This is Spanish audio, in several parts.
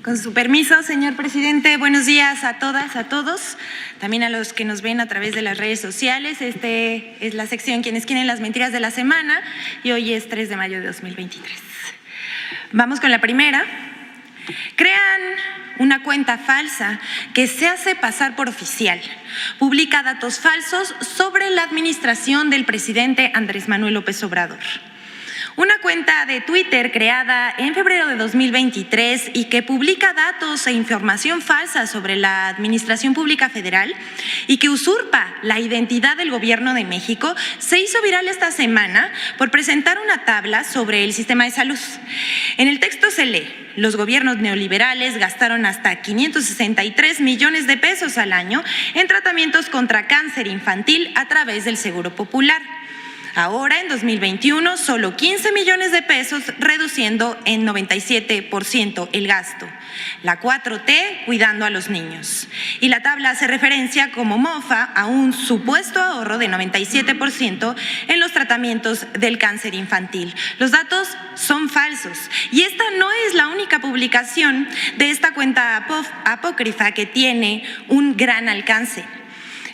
Con su permiso, señor presidente, buenos días a todas, a todos, también a los que nos ven a través de las redes sociales. Es la sección Quienes quieren las mentiras de la semana y hoy es 3 de mayo de 2023. Vamos con la primera. Crean una cuenta falsa que se hace pasar por oficial. Publica datos falsos sobre la administración del presidente Andrés Manuel López Obrador. Una cuenta de Twitter creada en febrero de 2023 y que publica datos e información falsa sobre la Administración Pública Federal y que usurpa la identidad del Gobierno de México, se hizo viral esta semana por presentar una tabla sobre el sistema de salud. En el texto se lee: los gobiernos neoliberales gastaron hasta 563 millones de pesos al año en tratamientos contra cáncer infantil a través del Seguro Popular. Ahora, en 2021, solo 15 millones de pesos, reduciendo en 97% el gasto. La 4T cuidando a los niños. Y la tabla hace referencia como mofa a un supuesto ahorro de 97% en los tratamientos del cáncer infantil. Los datos son falsos y esta no es la única publicación de esta cuenta apócrifa que tiene un gran alcance.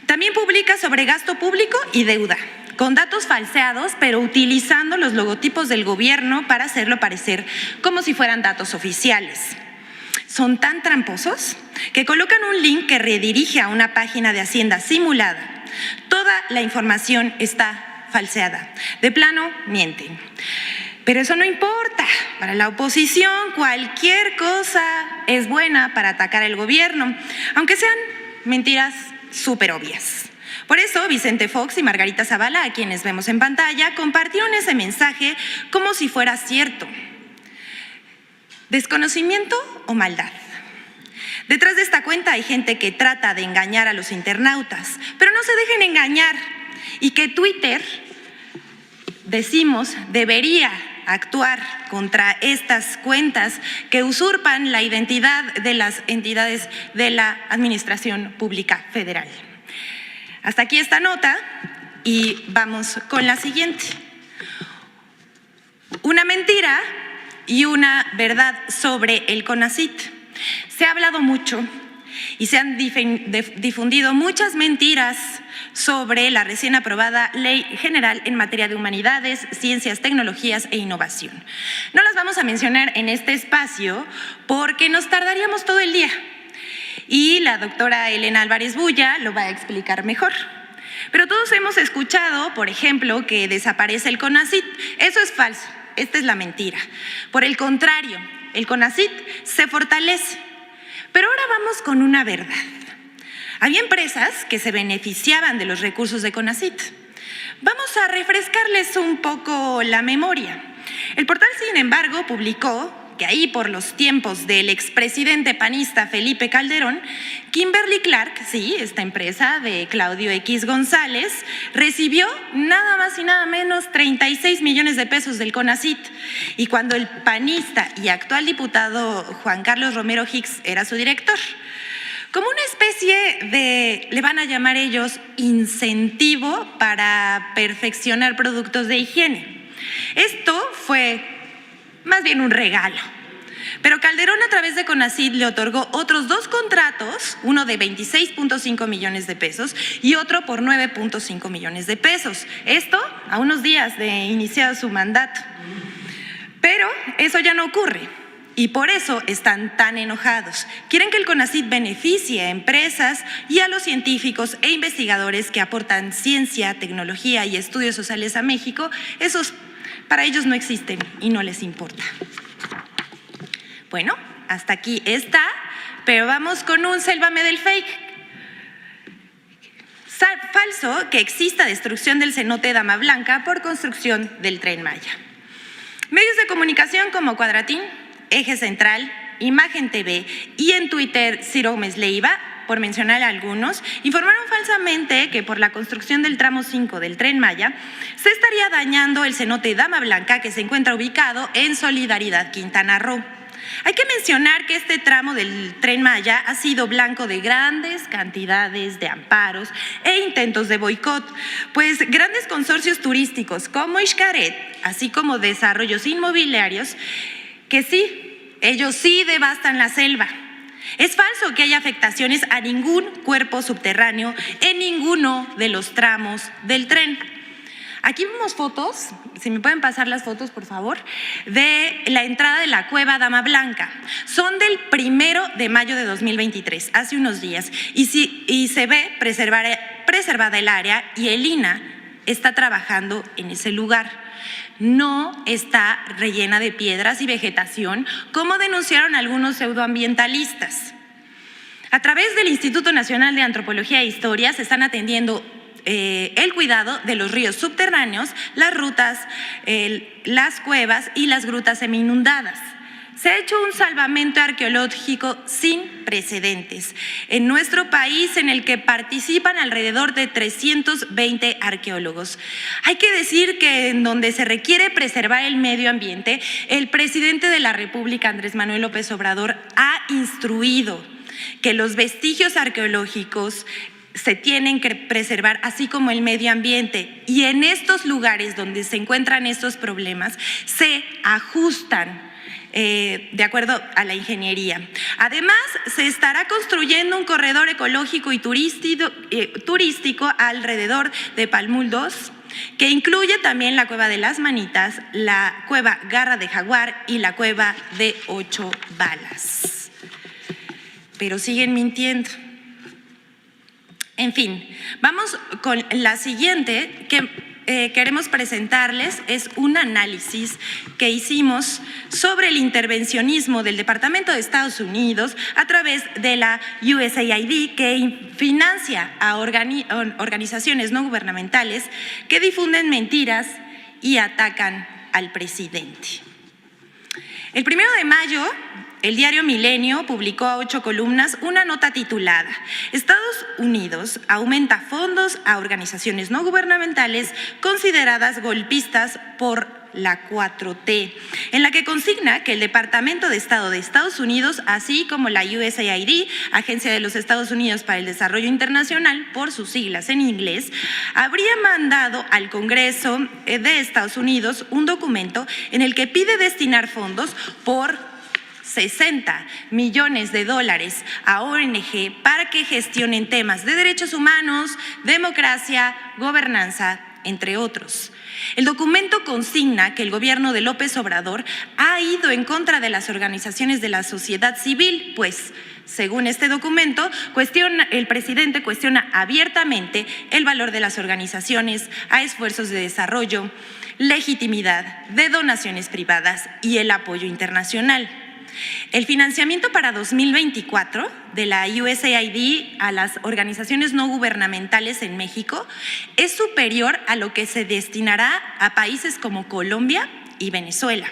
También publica sobre gasto público y deuda, con datos falseados, pero utilizando los logotipos del gobierno para hacerlo parecer como si fueran datos oficiales. Son tan tramposos que colocan un link que redirige a una página de Hacienda simulada. Toda la información está falseada. De plano, mienten. Pero eso no importa. Para la oposición, cualquier cosa es buena para atacar al gobierno, aunque sean mentiras súper obvias. Por eso, Vicente Fox y Margarita Zavala, a quienes vemos en pantalla, compartieron ese mensaje como si fuera cierto. ¿Desconocimiento o maldad? Detrás de esta cuenta hay gente que trata de engañar a los internautas, pero no se dejen engañar, y que Twitter, decimos, debería actuar contra estas cuentas que usurpan la identidad de las entidades de la Administración Pública Federal. Hasta aquí esta nota y vamos con la siguiente. Una mentira y una verdad sobre el CONACYT. Se ha hablado mucho y se han difundido muchas mentiras sobre la recién aprobada Ley General en materia de humanidades, ciencias, tecnologías e innovación. No las vamos a mencionar en este espacio porque nos tardaríamos todo el día. Y la doctora Elena Álvarez Bulla lo va a explicar mejor. Pero todos hemos escuchado, por ejemplo, que desaparece el CONACYT. Eso es falso, esta es la mentira. Por el contrario, el CONACYT se fortalece. Pero ahora vamos con una verdad. Había empresas que se beneficiaban de los recursos de CONACYT. Vamos a refrescarles un poco la memoria. El portal, sin embargo, publicó que ahí por los tiempos del expresidente panista Felipe Calderón, Kimberly Clark, sí, esta empresa de Claudio X González, recibió nada más y nada menos 36 millones de pesos del CONACYT. Y cuando el panista y actual diputado Juan Carlos Romero Hicks era su director, como una especie de, le van a llamar ellos, incentivo para perfeccionar productos de higiene. Esto fue más bien un regalo. Pero Calderón, a través de CONACYT, le otorgó otros 2 contratos, uno de 26.5 millones de pesos y otro por 9.5 millones de pesos. Esto a unos días de iniciado su mandato. Pero eso ya no ocurre y por eso están tan enojados. Quieren que el CONACYT beneficie a empresas y a los científicos e investigadores que aportan ciencia, tecnología y estudios sociales a México. Esos para ellos no existen y no les importa. Bueno, hasta aquí está, pero vamos con un sélvame del fake. Falso que exista destrucción del cenote Dama Blanca por construcción del Tren Maya. Medios de comunicación como Cuadratín, Eje Central, Imagen TV y en Twitter Ciro Gómez Leiva, por mencionar algunos, informaron falsamente que por la construcción del tramo 5 del Tren Maya se estaría dañando el cenote Dama Blanca, que se encuentra ubicado en Solidaridad, Quintana Roo. Hay que mencionar que este tramo del Tren Maya ha sido blanco de grandes cantidades de amparos e intentos de boicot, pues grandes consorcios turísticos como Xcaret, así como desarrollos inmobiliarios, que sí Ellos sí devastan la selva. Es falso que haya afectaciones a ningún cuerpo subterráneo en ninguno de los tramos del tren. Aquí vemos fotos, si me pueden pasar las fotos, por favor, de la entrada de la cueva Dama Blanca. Son del 1 de mayo de 2023, hace unos días, y se ve preservada el área y el INAH está trabajando en ese lugar. No está rellena de piedras y vegetación, como denunciaron algunos pseudoambientalistas. A través del Instituto Nacional de Antropología e Historia se están atendiendo el cuidado de los ríos subterráneos, las rutas, las cuevas y las grutas semi-inundadas. Se ha hecho un salvamento arqueológico sin precedentes en nuestro país, en el que participan alrededor de 320 arqueólogos. Hay que decir que en donde se requiere preservar el medio ambiente, el presidente de la República, Andrés Manuel López Obrador, ha instruido que los vestigios arqueológicos se tienen que preservar, así como el medio ambiente. Y en estos lugares donde se encuentran estos problemas, se ajustan de acuerdo a la ingeniería. Además, se estará construyendo un corredor ecológico y turístico alrededor de Palmul 2, que incluye también la Cueva de las Manitas, la Cueva Garra de Jaguar y la Cueva de 8 Balas. Pero siguen mintiendo. En fin, vamos con la siguiente que queremos presentarles. Es un análisis que hicimos sobre el intervencionismo del Departamento de Estados Unidos a través de la USAID, que financia a organizaciones no gubernamentales que difunden mentiras y atacan al presidente. El 1 de mayo, el diario Milenio publicó a 8 columnas una nota titulada «Estados Unidos aumenta fondos a organizaciones no gubernamentales consideradas golpistas por la 4T», en la que consigna que el Departamento de Estado de Estados Unidos, así como la USAID, Agencia de los Estados Unidos para el Desarrollo Internacional, por sus siglas en inglés, habría mandado al Congreso de Estados Unidos un documento en el que pide destinar fondos por $60 millones a ONG para que gestionen temas de derechos humanos, democracia, gobernanza, entre otros. El documento consigna que el gobierno de López Obrador ha ido en contra de las organizaciones de la sociedad civil, pues, según este documento, el presidente cuestiona abiertamente el valor de las organizaciones a esfuerzos de desarrollo, legitimidad de donaciones privadas y el apoyo internacional. El financiamiento para 2024 de la USAID a las organizaciones no gubernamentales en México es superior a lo que se destinará a países como Colombia y Venezuela.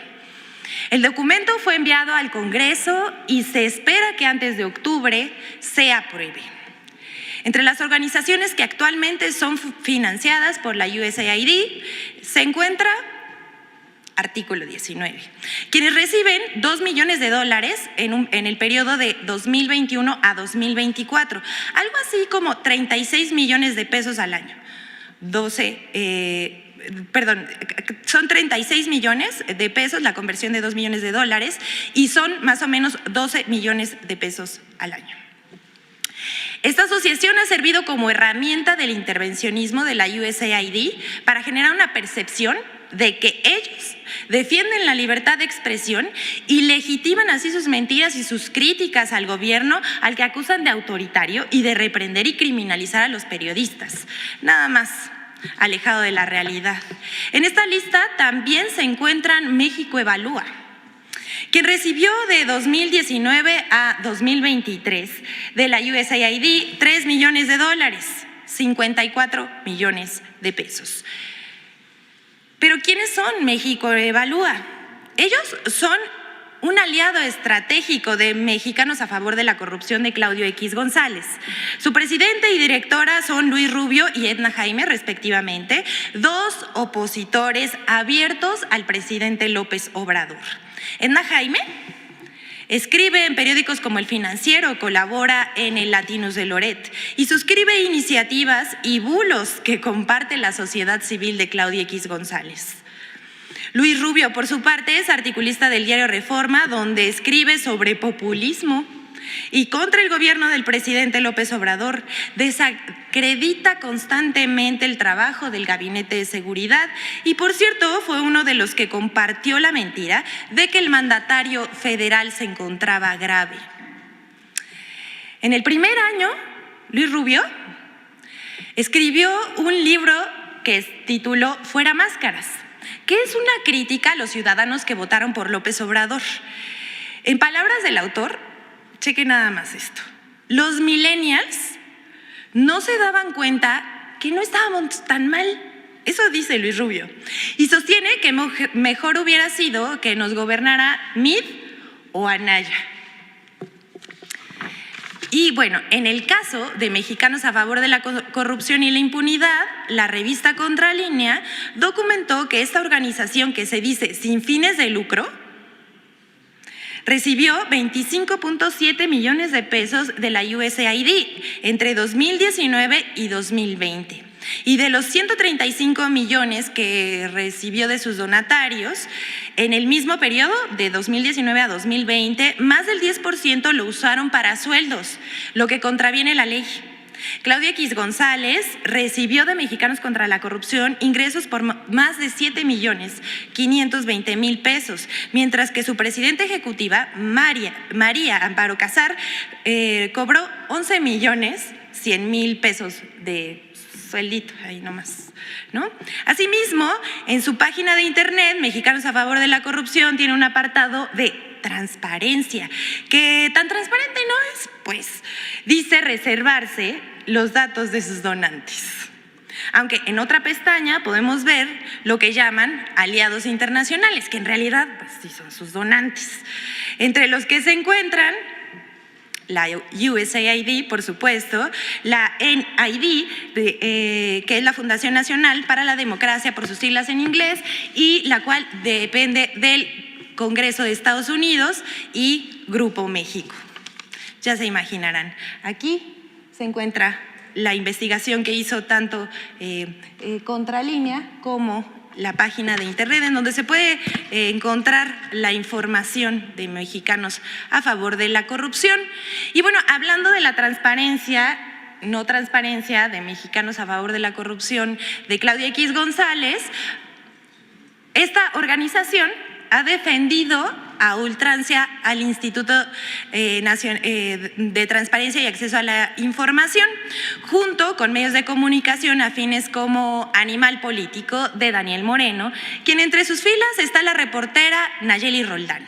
El documento fue enviado al Congreso y se espera que antes de octubre se apruebe. Entre las organizaciones que actualmente son financiadas por la USAID se encuentra artículo 19, quienes reciben $2 millones en el periodo de 2021 a 2024, algo así como 36 millones de pesos al año. Son 36 millones de pesos, la conversión de $2 millones, y son más o menos 12 millones de pesos al año. Esta asociación ha servido como herramienta del intervencionismo de la USAID para generar una percepción de que ellos defienden la libertad de expresión y legitiman así sus mentiras y sus críticas al gobierno, al que acusan de autoritario y de reprender y criminalizar a los periodistas. Nada más alejado de la realidad. En esta lista también se encuentran México Evalúa, quien recibió de 2019 a 2023 de la USAID $3 millones, 54 millones de pesos. Pero ¿quiénes son México Evalúa? Ellos son un aliado estratégico de Mexicanos a Favor de la Corrupción de Claudio X González. Su presidente y directora son Luis Rubio y Edna Jaime, respectivamente, dos opositores abiertos al presidente López Obrador. Edna Jaime escribe en periódicos como El Financiero, colabora en el Latinus de Loret y suscribe iniciativas y bulos que comparte la sociedad civil de Claudio X González. Luis Rubio, por su parte, es articulista del diario Reforma, donde escribe sobre populismo y contra el gobierno del presidente López Obrador. Desacredita constantemente el trabajo del Gabinete de Seguridad y, por cierto, fue uno de los que compartió la mentira de que el mandatario federal se encontraba grave. En el primer año, Luis Rubio escribió un libro que tituló Fuera Máscaras, que es una crítica a los ciudadanos que votaron por López Obrador. En palabras del autor, cheque nada más esto: los millennials no se daban cuenta que no estábamos tan mal. Eso dice Luis Rubio. Y sostiene que mejor hubiera sido que nos gobernara Mid o Anaya. Y bueno, en el caso de Mexicanos a Favor de la Corrupción y la Impunidad, la revista Contralínea documentó que esta organización, que se dice sin fines de lucro, recibió 25.7 millones de pesos de la USAID entre 2019 y 2020. Y de los 135 millones que recibió de sus donatarios, en el mismo periodo de 2019 a 2020, más del 10% lo usaron para sueldos, lo que contraviene la ley. Claudia X González recibió de Mexicanos contra la Corrupción ingresos por más de 7.520.000 pesos, mientras que su presidenta ejecutiva, María Amparo Casar, cobró 11.100.000 pesos de sueldito, ahí nomás, ¿no? Asimismo, en su página de internet, Mexicanos a Favor de la Corrupción tiene un apartado de transparencia, que tan transparente no es, pues dice reservarse los datos de sus donantes. Aunque en otra pestaña podemos ver lo que llaman aliados internacionales, que en realidad pues, sí son sus donantes, entre los que se encuentran la USAID, por supuesto, la NID, que es la Fundación Nacional para la Democracia, por sus siglas en inglés, y la cual depende del Congreso de Estados Unidos, y Grupo México. Ya se imaginarán, aquí se encuentra la investigación que hizo tanto Contralínea como la página de internet, en donde se puede encontrar la información de Mexicanos a Favor de la Corrupción. Y bueno, hablando de la transparencia, no transparencia de Mexicanos a Favor de la Corrupción de Claudia X González, esta organización ha defendido a ultrancia al Instituto de Transparencia y Acceso a la Información, junto con medios de comunicación afines como Animal Político de Daniel Moreno, quien entre sus filas está la reportera Nayeli Roldán,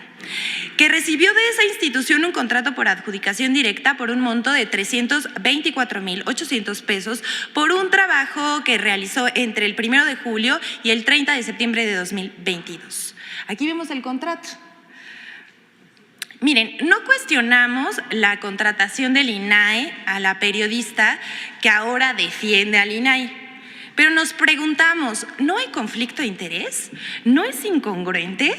que recibió de esa institución un contrato por adjudicación directa por un monto de 324.800 pesos por un trabajo que realizó entre el 1 de julio y el 30 de septiembre de 2022. Aquí vemos el contrato. Miren, no cuestionamos la contratación del INAI a la periodista que ahora defiende al INAI, pero nos preguntamos, ¿no hay conflicto de interés? ¿No es incongruente?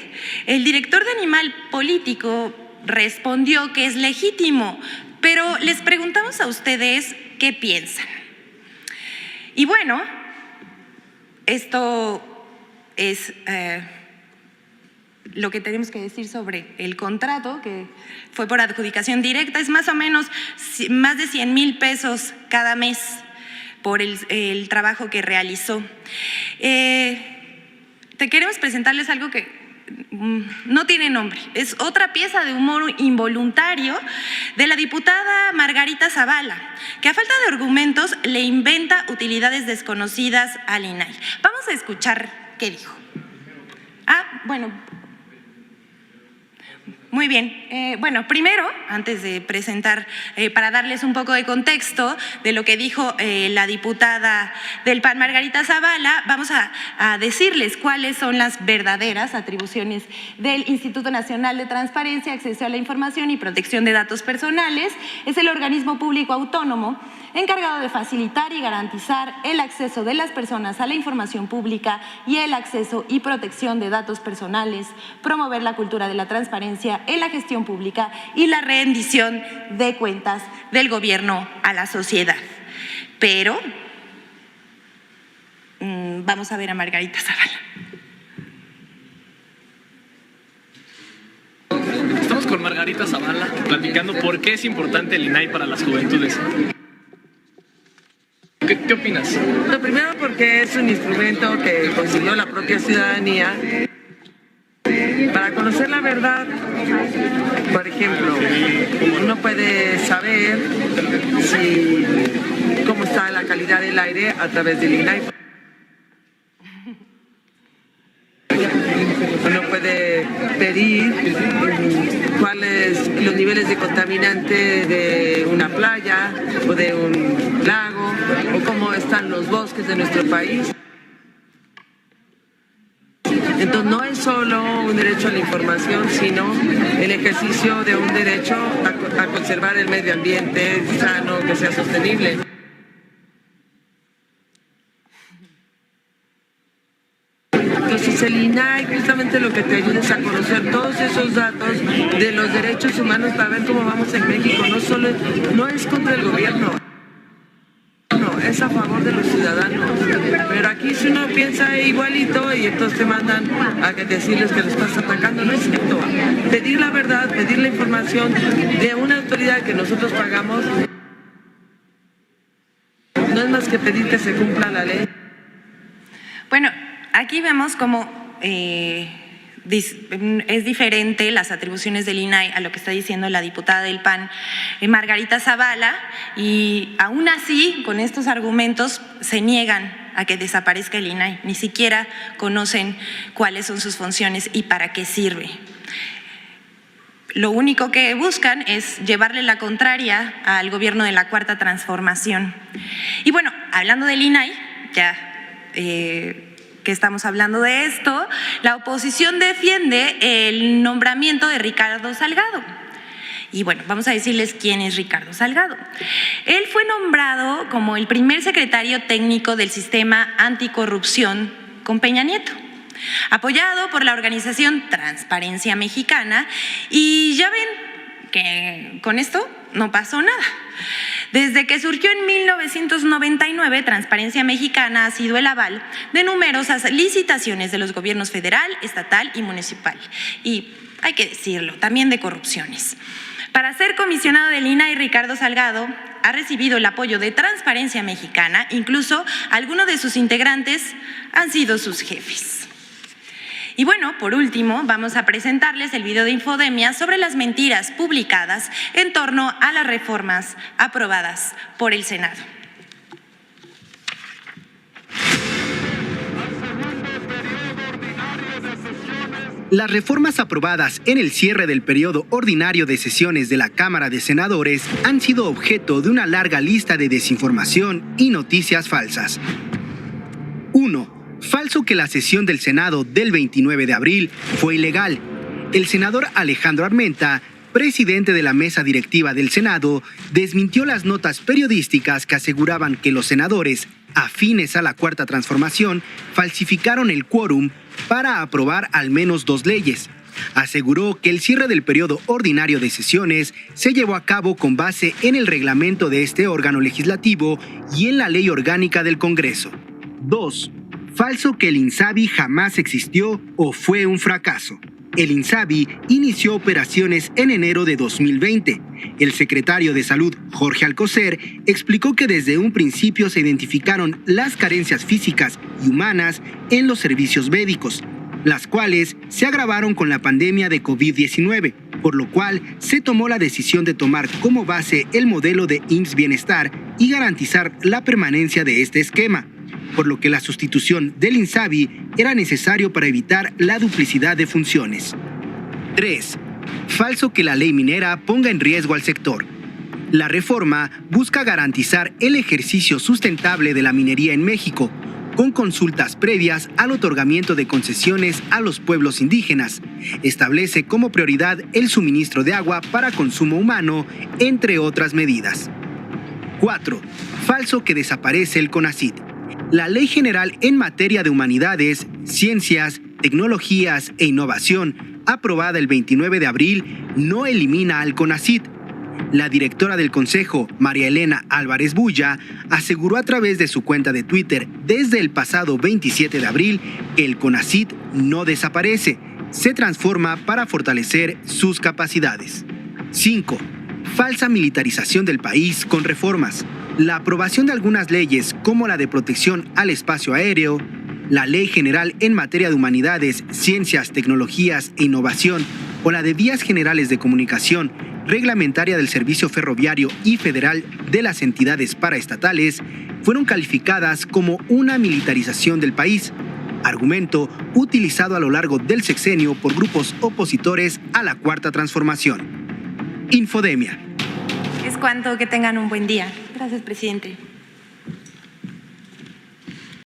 El director de Animal Político respondió que es legítimo, pero les preguntamos a ustedes qué piensan. Y bueno, esto es lo que tenemos que decir sobre el contrato, que fue por adjudicación directa. Es más o menos más de 100,000 pesos cada mes por el trabajo que realizó. Queremos presentarles algo que no tiene nombre. Es otra pieza de humor involuntario de la diputada Margarita Zavala, que a falta de argumentos le inventa utilidades desconocidas al INAI. Vamos a escuchar qué dijo. Muy bien. Bueno, primero, antes de presentar, para darles un poco de contexto de lo que dijo la diputada del PAN, Margarita Zavala, vamos a decirles cuáles son las verdaderas atribuciones del Instituto Nacional de Transparencia, Acceso a la Información y Protección de Datos Personales. Es el organismo público autónomo encargado de facilitar y garantizar el acceso de las personas a la información pública y el acceso y protección de datos personales, promover la cultura de la transparencia en la gestión pública y la rendición de cuentas del gobierno a la sociedad. Pero vamos a ver a Margarita Zavala. con Margarita Zavala, platicando por qué es importante el INAI para las juventudes. ¿Qué opinas? Lo primero, porque es un instrumento que consiguió la propia ciudadanía para conocer la verdad. Por ejemplo, uno puede saber cómo está la calidad del aire a través del INAI. Uno puede pedir cuáles los niveles de contaminante de una playa o de un lago, o cómo están los bosques de nuestro país. Entonces no es solo un derecho a la información, sino el ejercicio de un derecho a conservar el medio ambiente sano, que sea sostenible. Entonces el INAI justamente lo que te ayuda es a conocer todos esos datos de los derechos humanos para ver cómo vamos en México. No es contra el gobierno, no, es a favor de los ciudadanos. Pero aquí si uno piensa igualito y entonces te mandan a decirles que lo estás atacando, no es cierto. Pedir la verdad, pedir la información de una autoridad que nosotros pagamos, no es más que pedir que se cumpla la ley. Bueno, aquí vemos cómo es diferente las atribuciones del INAI a lo que está diciendo la diputada del PAN, Margarita Zavala, y aún así, con estos argumentos, se niegan a que desaparezca el INAI. Ni siquiera conocen cuáles son sus funciones y para qué sirve. Lo único que buscan es llevarle la contraria al gobierno de la Cuarta Transformación. Y bueno, hablando del INAI, ya que estamos hablando de esto, la oposición defiende el nombramiento de Ricardo Salgado. Y bueno, vamos a decirles quién es Ricardo Salgado. Él fue nombrado como el primer secretario técnico del sistema anticorrupción con Peña Nieto, apoyado por la organización Transparencia Mexicana, y ya ven que con esto no pasó nada. Desde que surgió en 1999, Transparencia Mexicana ha sido el aval de numerosas licitaciones de los gobiernos federal, estatal y municipal. Y hay que decirlo, también de corrupciones. Para ser comisionado del INAI, Ricardo Salgado ha recibido el apoyo de Transparencia Mexicana, incluso algunos de sus integrantes han sido sus jefes. Y bueno, por último, vamos a presentarles el video de Infodemia sobre las mentiras publicadas en torno a las reformas aprobadas por el Senado. Las reformas aprobadas en el cierre del periodo ordinario de sesiones de la Cámara de Senadores han sido objeto de una larga lista de desinformación y noticias falsas. 1. Falso que la sesión del Senado del 29 de abril fue ilegal. El senador Alejandro Armenta, presidente de la mesa directiva del Senado, desmintió las notas periodísticas que aseguraban que los senadores, afines a la Cuarta Transformación, falsificaron el quórum para aprobar al menos 2 leyes. Aseguró que el cierre del periodo ordinario de sesiones se llevó a cabo con base en el reglamento de este órgano legislativo y en la ley orgánica del Congreso. 2. Falso que el INSABI jamás existió o fue un fracaso. El INSABI inició operaciones en enero de 2020. El secretario de Salud, Jorge Alcocer, explicó que desde un principio se identificaron las carencias físicas y humanas en los servicios médicos, las cuales se agravaron con la pandemia de COVID-19, por lo cual se tomó la decisión de tomar como base el modelo de IMSS Bienestar y garantizar la permanencia de este esquema, por lo que la sustitución del INSABI era necesario para evitar la duplicidad de funciones. 3. Falso que la ley minera ponga en riesgo al sector. La reforma busca garantizar el ejercicio sustentable de la minería en México, con consultas previas al otorgamiento de concesiones a los pueblos indígenas. Establece como prioridad el suministro de agua para consumo humano, entre otras medidas. 4. Falso que desaparece el CONACYT. La Ley General en materia de humanidades, ciencias, tecnologías e innovación, aprobada el 29 de abril, no elimina al CONACYT. La directora del Consejo, María Elena Álvarez Bulla, aseguró a través de su cuenta de Twitter desde el pasado 27 de abril que el CONACYT no desaparece, se transforma para fortalecer sus capacidades. 5. Falsa militarización del país con reformas. La aprobación de algunas leyes como la de protección al espacio aéreo, la Ley General en materia de humanidades, ciencias, tecnologías e innovación o la de vías generales de comunicación reglamentaria del servicio ferroviario y federal de las entidades paraestatales fueron calificadas como una militarización del país, argumento utilizado a lo largo del sexenio por grupos opositores a la Cuarta Transformación. Infodemia. Es cuanto, que tengan un buen día. Gracias, presidente.